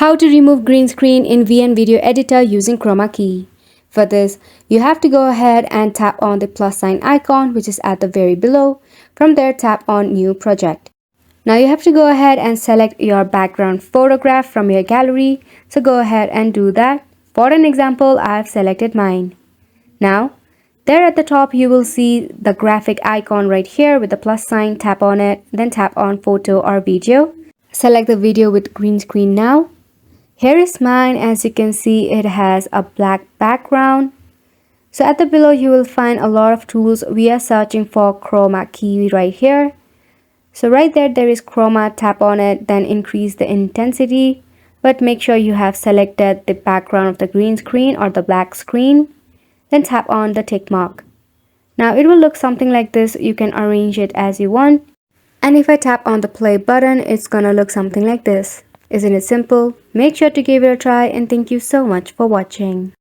How to remove green screen in VN Video Editor using Chroma Key. For this, you have to go ahead and tap on the plus sign icon which is at the very below. From there, tap on New Project. Now you have to go ahead and select your background photograph from your gallery. So go ahead and do that. For an example, I have selected mine. Now, there at the top you will see the graphic icon right here with the plus sign. Tap on it, then tap on photo or video. Select the video with green screen now. Here is mine. As you can see, it has a black background. So at the below you will find a lot of tools. We are searching for Chroma Key right here. So right there is Chroma. Tap on it, then increase the intensity. But make sure you have selected the background of the green screen or the black screen. Then tap on the tick mark. Now it will look something like this. You can arrange it as you want. And if I tap on the play button, it's gonna look something like this. Isn't it simple? Make sure to give it a try and thank you so much for watching.